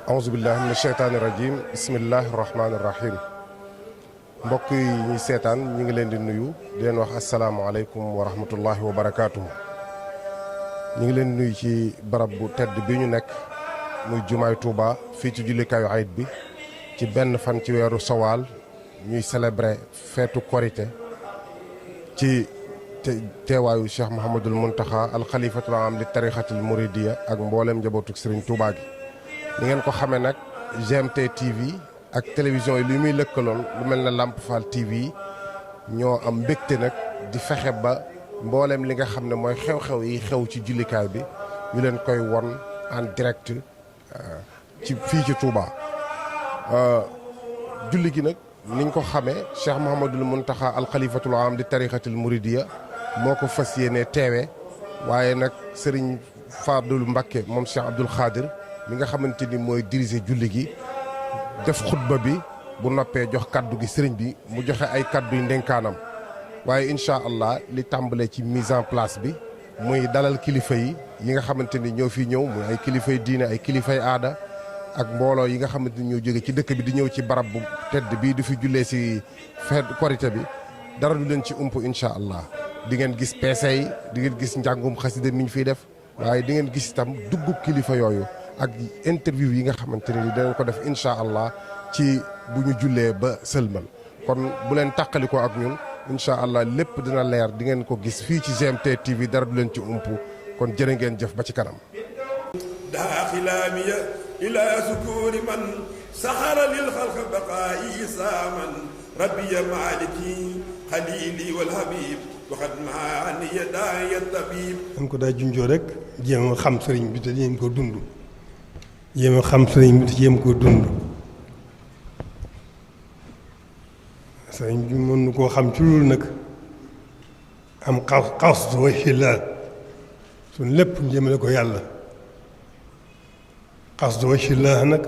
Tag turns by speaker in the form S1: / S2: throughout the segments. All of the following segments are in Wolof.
S1: aousubillahi min asheytaani rajim bismillahi rahmaani rahim mbokk yi ñuy seetaan ñi ngi leen di nuyu di leen wax asalaamaaleykum wa rahmatullahi wa barakaatuhu. ñi ngi leen di nuyu ci barab bu tedd bi ñu nekk muy jumaay Touba fii ci jullikaayu ayit bi ci benn fan ci weeru sawaal ñuy célébrer feetu korité ci teewaayu Cheikh Mouhamadul Mountakha alxalifatul am li tarixatul muridiya ak mboolem njabootu Serigne Touba gi. ni ngeen ko xamee nag GMT TV ak télévision yi li muy lëkkaloon lu mel ne Lamp Fall TV ñoo am mbégte nag di fexe ba mboolem li nga xam ne mooy xew-xew yi xew ci jullikaay bi ñu leen koy won en direct ci fii ci Touba. julli gi nag niñ ko xamee Cheikh Mouhamadul Mountakha alxalifatul am di tarixatul muridiya moo ko fas yéene teewe waaye nag Serigne Fadul Mbacké moom Cheikh Abdoul Khadir mi nga xamante ni mooy diriger julli gi def xutba bi bu noppee jox kaddu gi sëriñ bi mu joxe ay kaddu yu ndenkaanam waaye incha allah li tàmbalee ci mise en place bi muy dalal kilifa yi nga xamante ni ñoo fi ñëw muy ay kilifay diine ay kilifay aada ak mbooloo yi nga xamante ni ñoo jóge ci dëkk bi di ñëw ci barab bu tedd bii di fi jullee si feet korité bi dara du leen ci ump incha allah di ngeen gis peese yi di ngeen gis njàngum xasida mi ñu fiy def waaye di ngeen gis itam duggub kilifa yooyu ak interview yi nga xamante ne dinañ ko def incha allah ci bu ñu jullee ba sëlmal kon bu leen tàqalikoo ak ñun incha allah lépp dina leer di ngeen ko gis fii ci GMT TV dara du leen ci ump kon jërë ngeen jëf ba ci kanam.
S2: daaxilaamiya ila sukuri man saxara lil xalq baqaayi saaman rabbiya maliki xalili wal habib waxat maaniya daaya tabib. dañ ko daa junjoo rek jéem a xam sëriñ bi te jéem ko dund. jéem a xam sëriñ bi te jéem koo dund sëriñ bi mën nu koo xam ci loolu nag am xas wajhi llaah suñ lépp ñu jëmale ko yàlla xas wajhi llaah nag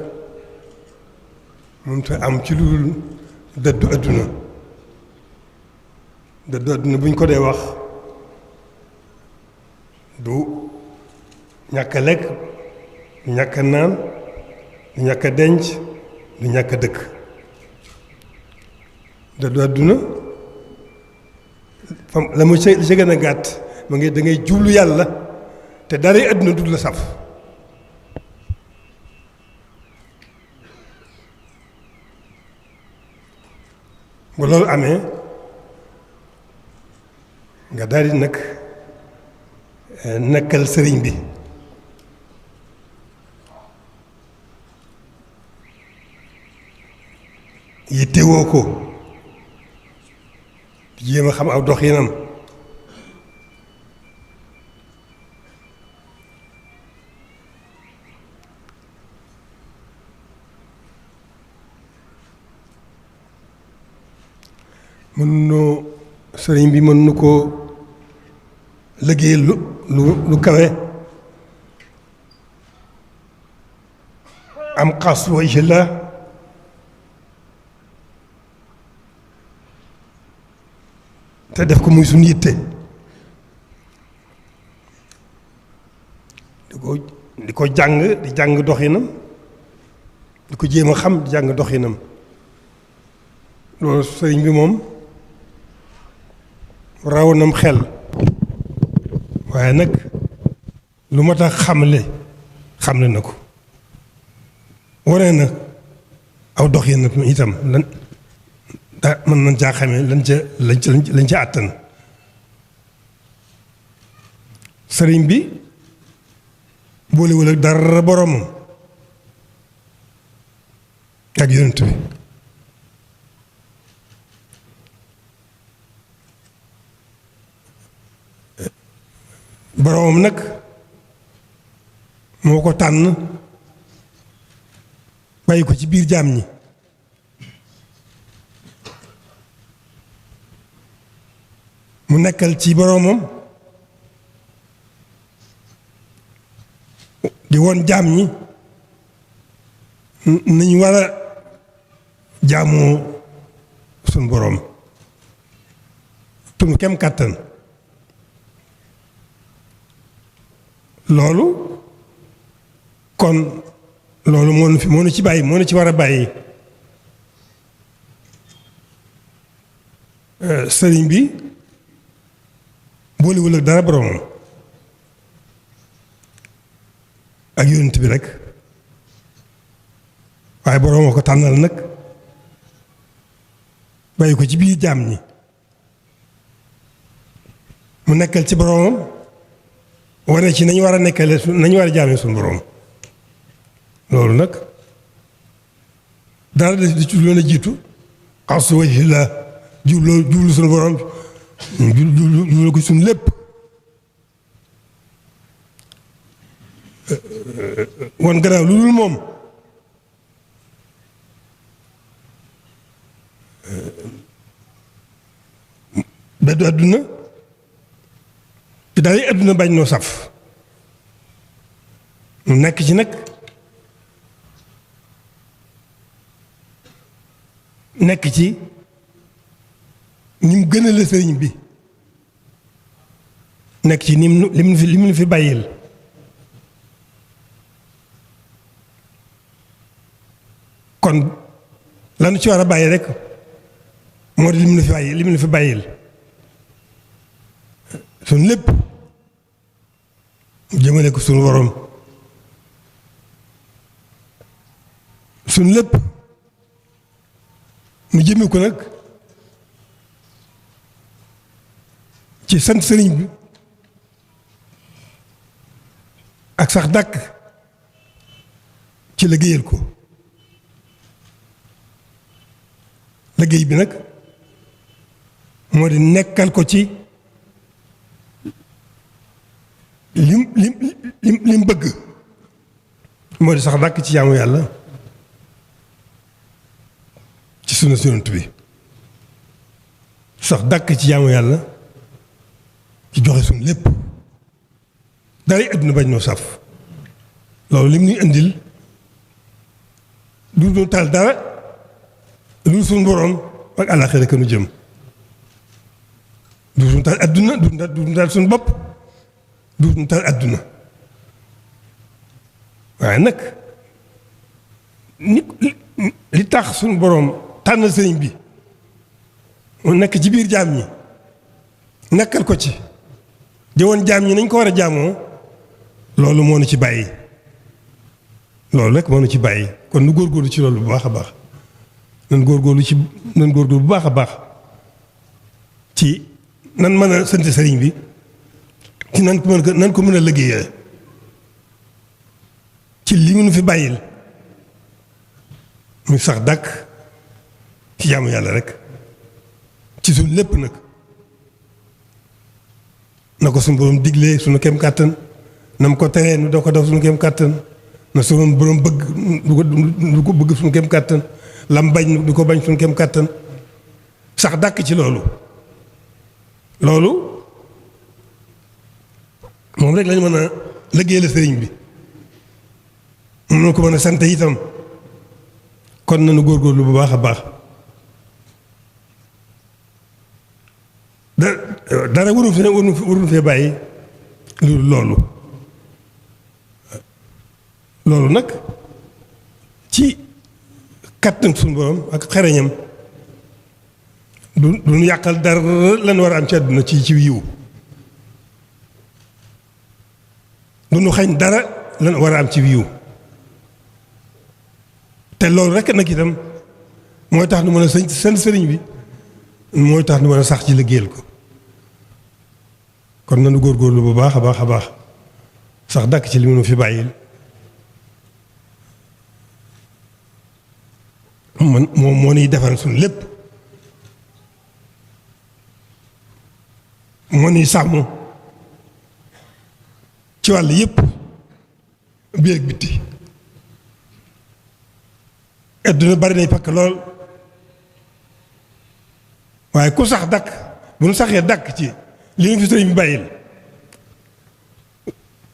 S2: moom te am ci loolu dëddu adduna dëddu adduna bu ñu ko dee wax du ñàkk a lekk du ñàkk a naan du ñàkk a denc du ñàkk a dëkk dëddu àdduna fam la mu ci gën a gàtt ma ngi da ngay jublu yàlla te dara àdduna du la saf bu loolu amee nga daal di nag nekkal sëriñ bi yittewoo ko jéem a xam aw doxinam mën noo sëriñ bi mën nu koo liggéey lu kawe am xas wajhi llaah te def ko muy suñu yitte di ko jàng doxinam di ko jéem a xam di jàng doxinam loolu sëriñ bi moom raw nam xel waaye nag lu ma tax xamle na ko waree na aw doxinam itam lan mën nañ caa xamee lañ ca àttan sëriñ bi boolewul ak dara boromam ak yonent bi boromam nag moo ko tànn bàyyi ko ci biir jaam ñi mu nekkal ci boroomam di woon jaam ñi nañu war a jaamoo suñ boroom tunu kem kàttan loolu kon
S3: loolu moo nu ci bàyyi moo nu ci war a bàyyi. sëriñ bi boolewul ak dara boromam ak yonent bi rek waaye boromam ko tànnal nag bàyyi ko ci biir jaam ñi mu nekkal ci boromam wane ci nañu war a nekkale nañu war a jaamee suñu borom loolu nag dara di ci loon a jiitu xasu wajhillah jublu suñu borom jublu ko suñu lépp wan gannaaw lu dul moom beddu àdduna te daal yi àdduna bañ noo saf mu nekk ci nag nekk ci ni mu gën a la sëriñ bi nekk ci ni mu li mu fi bàyyil kon lanu ci war a bàyyi rek moo di li mu fi bàyyil suñ lépp jëmale ko suñu borom suñ lépp mu jëme ko nag ci sant sëriñ bi ak sax dàkk ci liggéeyal ko liggéey bi nag moo di nekkal ko ci lim bëgg moo di sax dàkk ci jaamu yàlla ci sunna Yonent bi sax dàkk ci jaamu yàlla ci joxe suñ lépp dara yi àdduna bañ noo saf loolu lim ñuy indil du ñu taal dara lu suñ boroom ak àllaaxira ka nu jëm du ñu taal àdduna du ñu taal suñ bopp du ñu taal àdduna waaye nag li tax suñ boroom tànn sëriñ bi mu nekk ci biir jaam ñi nekkal ko ci jëwoon jaam ñi nañ ko war a jaamoo loolu moo nu ci bàyyi loolu rek moo nu ci bàyyi kon nu góorgóorlu ci loolu bu baax a baax nan góorgóorlu bu baax a baax ci nan mën a sant sëriñ bi ci nan ko mën a liggéeyee ci li mu nu fi bàyyil muy sax dàkk ci jaamu yàlla rek ci suñ lépp nag na ko suñu borom diglee suñu kem kàttan na mu ko teree nu doo ko def suñu kem kàttan na suñu borom bëgg du ko bëgg suñu kem kàttan lam bañ du ko bañ suñu kem kàttan sax dàkk ci loolu moom rek lañu mën a liggéeyal sëriñ bi moom na ko mën a sant itam kon nañu góorgóorlu bu baax a baax dara waruñu fee bàyyi loolu nag ci kàttan suñu borom ak xereñam du ñu yàqal dara lan war a am ci àdduna ci yiw du ñu xañ dara lan war a am ci yiw te loolu rek nag itam mooy tax nu mën a seen sëriñ bi mooy tax nu mën a sax ci liggéeyal ko kon nanu góorgóorlu bu baax a baax a baax sax dàkk ci li mu fi bàyyil moom moo nuy defal suñu lépp moo nuy sàmm ci wàll yépp biir ak bitti adduna bari nay pakk lool waaye ku sax dàkk bu nu saxee dàkk ci li ñu fi sëriñ bi bàyyil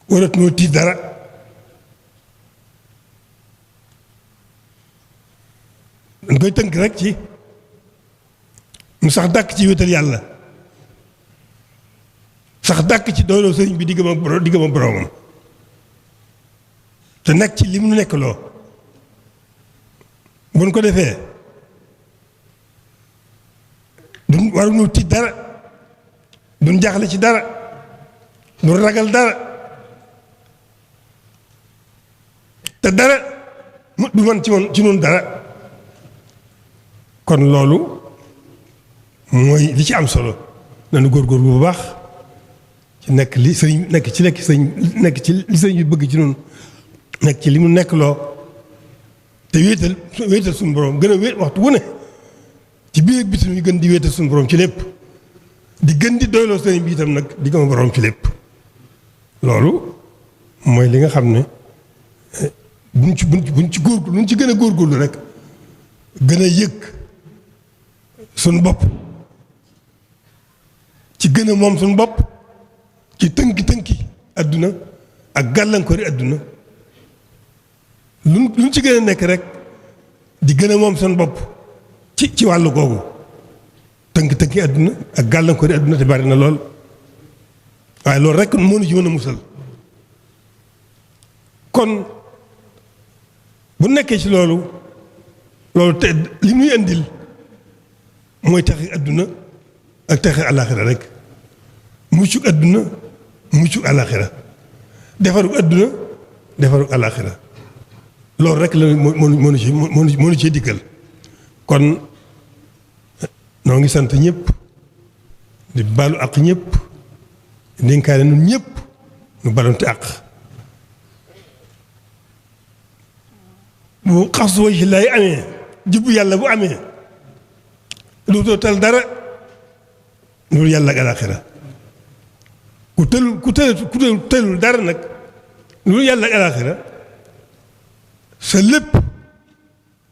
S3: warat noo tiit dara dañ koy tënk rek ci mu sax dàkk ci wéetal yàlla sax dàkk ci dooloo sëriñ bi diggam ak boroomam te nekk ci li mu nekk loo buñ ko defee duñ waruñu tiit dara duñ jaaxle ci dara duñ ragal dara te dara du man ci noonu dara kon loolu mooy li ci am solo nañu góorgóorlu bu baax ci nekk li sëriñ nekk ci li sëriñ bi bëgg ci noonu nekk ci li mu nekk loo te wéetal suñu borom gën a wéet waxtu wu ne ci biir ak bitim ñu gën di wéetal suñu borom ci lépp di gën di doyloo sëriñ bi itam nag di gëm borom ci lépp loolu mooy li nga xam ne buñ ci gën a góorgóorlu rek gën a yëg suñu bopp ci gën a moom suñu bopp ci tënki adduna ak gàllankoori adduna luñ ci gën a nekk rek di gën a moom seen bopp ci wàllu googu tënki adduna ak gàllankoori adduna te bari na lool waaye loolu rek moo ñu ci mën a musal kon bu nekkee ci loolu te li muy indil mooy taxi adduna ak taxi àllaaxira rek muccuk adduna muccuk àllaaxira defaruk adduna defaruk àllaaxira loolu rek la mënu ci dikkal kon noo ngi sant ñëpp di baalu àq ñëpp dénkaane nun ñëpp nu balonte àq bu xas wajhi lay amee jubbu yàlla bu amee dootoo tal dara loolu yàlla ak alaaxira ku tëlul dara nag loolu yàlla ak alaaxira sa lépp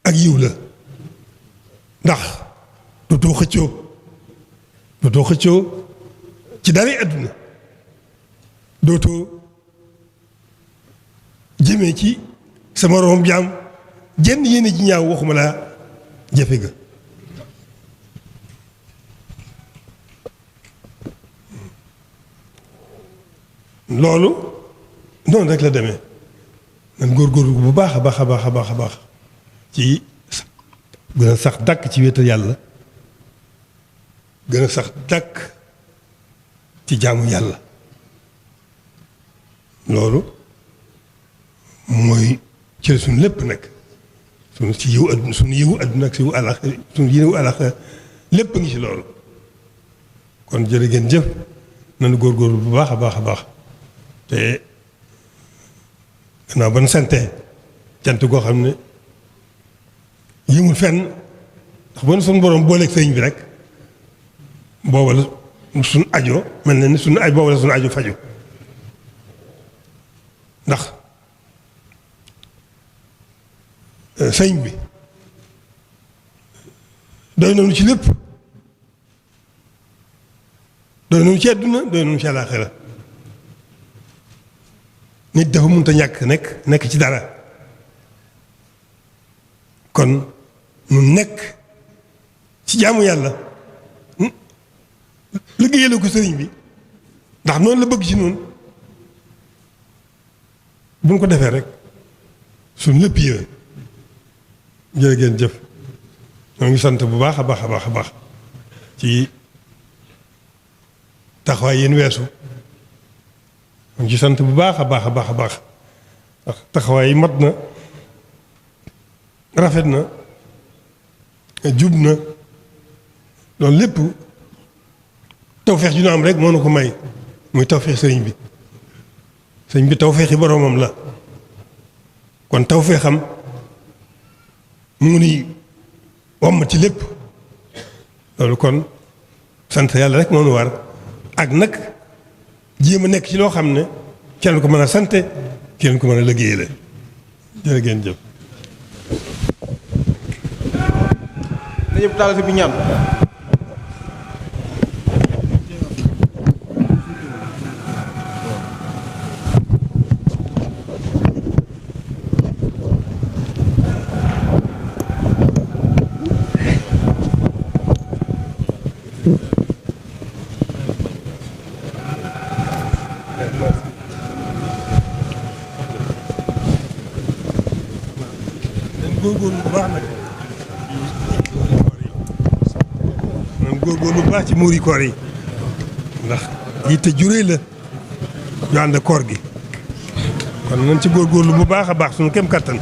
S3: ak yiw la ndax dootoo xëccoo ci dara àdduna dootoo jëmee ci sa moroom jaam jenn yéene ji ñaaw waxuma laa jafe ga loolu noonu rek la demee nan góorgóorlu bu baax a baax a baax a baax a baax ci gën a sax dàkk ci wéetal yàlla gën a sax dàkk ci jaamu yàlla loolu mooy ci suñu lépp nag suñu ci yiw adduna suñu yiwu adduna ak suñu àllaxira suñu yiwu àllaxira lépp a ngi ci loolu kon jërë ngeen jëf nanu góorgóorlu bu baax a baax a baax te gannaaw ban sante cant goo xam ne yëmul fenn ndax bu ne suñu borom booleeg sëriñ bi rek booba la suñu ajo mel na ni booba la suñu ajo faju ndax sëriñ bi doy nañu ci lépp doy nañu ci àdduna doy nañu ci àllaaxira nit dafa mënut a ñàkk nekk ci dara kon nu nekk ci jaamu yàlla liggéeyal ko sëriñ bi ndax noonu la bëgg ci noonu bu ñu ko defee rek suñ lépp yéwén jërë ngeen jëf ñoo ngi sant bu baax a baax a baax a baax ci taxawaay yéen weesu ñoo ngi ci sant bu baax a baax a baax a baax ndax taxawaay yi mat na rafet na jub na loolu lépp tawfeex ju ñu am rek moo na ko may muy tawfeex sëriñ bi tawfeexi boroomam la kon tawfeexam mu ngi nii wàmm ci lépp loolu kon sant yàlla rek moo nu war ak nag jéem a nekk ci loo xam ne kenn ko mën a sante kenn ko mën a liggéeyale jërë ngeen jëf.
S4: ñëpp taal si bi ñaan.
S3: góorgóorlu bu baax nag góorgóorlu bu baax ci muuri koor yi ndax yitte juréy la ñu ànd koor gi kon nañ ci góorgóorlu bu baax a baax suñu kem kattan